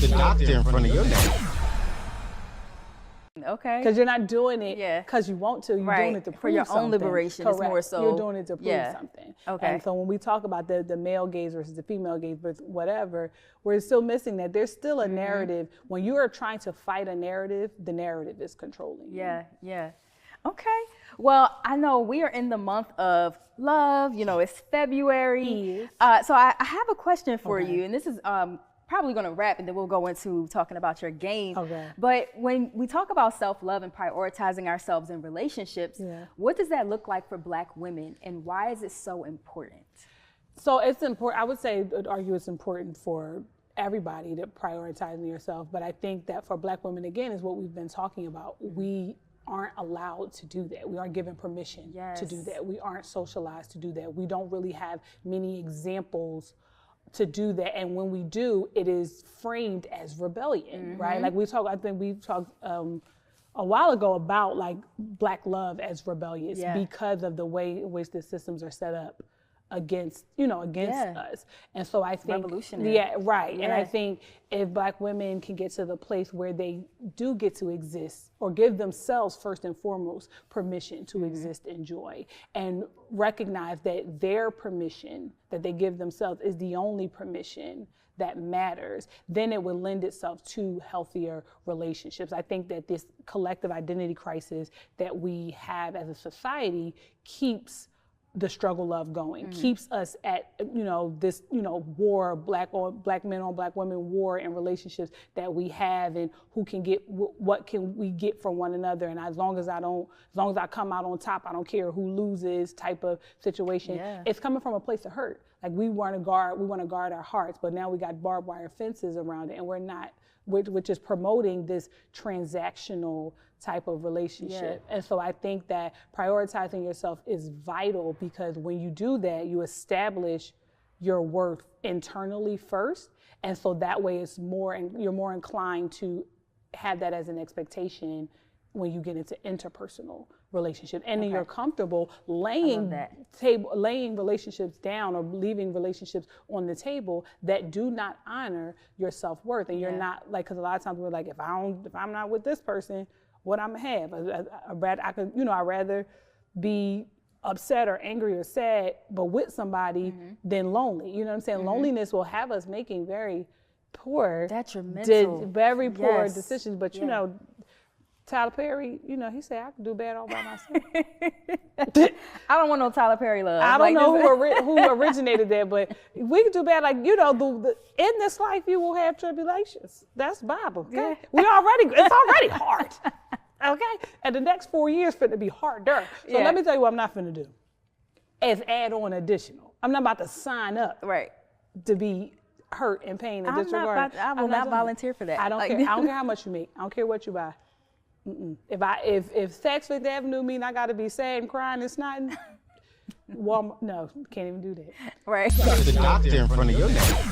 the doctor in front of your name. Okay. Because you're not doing it because you want to. You're doing it to prove for your something. own liberation. Correct. It's more so. You're doing it to prove something. Okay. And so when we talk about the male gaze versus the female gaze, but whatever, we're still missing that. There's still a narrative. When you are trying to fight a narrative, the narrative is controlling you. Yeah. Okay. Well, I know we are in the month of love. You know, it's February. So I have a question for you, and this is probably going to wrap, and then we'll go into talking about your game. Okay. But when we talk about self-love and prioritizing ourselves in relationships, what does that look like for Black women, and why is it so important? So it's important. I would say, I'd argue it's important for everybody to prioritizing yourself. But I think that for Black women, again, is what we've been talking about. We aren't allowed to do that. We aren't given permission to do that. We aren't socialized to do that. We don't really have many examples to do that, and when we do, it is framed as rebellion, right? Like I think we talked a while ago about like Black love as rebellious because of the way in which the systems are set up against us. And so I think revolutionary. And I think if Black women can get to the place where they do get to exist or give themselves first and foremost permission to exist in joy and recognize that their permission that they give themselves is the only permission that matters, then it will lend itself to healthier relationships. I think that this collective identity crisis that we have as a society keeps the struggle of going, keeps us at, this, war, Black men on Black women war and relationships that we have, and who can get, what can we get from one another. And as long as I come out on top, I don't care who loses type of situation. It's coming from a place of hurt. Like we want to guard our hearts, but now we got barbed wire fences around it, and we're not, which is promoting this transactional type of relationship. And so I think that prioritizing yourself is vital, because when you do that, you establish your worth internally first. And so that way you're more inclined to have that as an expectation when you get into interpersonal relationship. And then you're comfortable laying relationships down or leaving relationships on the table that do not honor your self-worth. And you're not like, because a lot of times we're like, if I'm not with this person, what I'm gonna have? I'd rather be upset or angry or sad, but with somebody than lonely. You know what I'm saying? Loneliness will have us making very poor, detrimental, poor decisions. But Tyler Perry, he said I can do bad all by myself. I don't want no Tyler Perry love. I don't know who originated that, but we can do bad. Like, in this life you will have tribulations. That's Bible. Okay, it's already hard. Okay, and the next 4 years finna be harder. So let me tell you what I'm not finna do. As add-on additional, I'm not about to sign up to be hurt and pain and disregard. I will not volunteer for that. I don't care. I don't care how much you make. I don't care what you buy. If Saks Fifth Avenue mean I got to be sad and crying and snotting, well, no, can't even do that. The doctor in front of your name.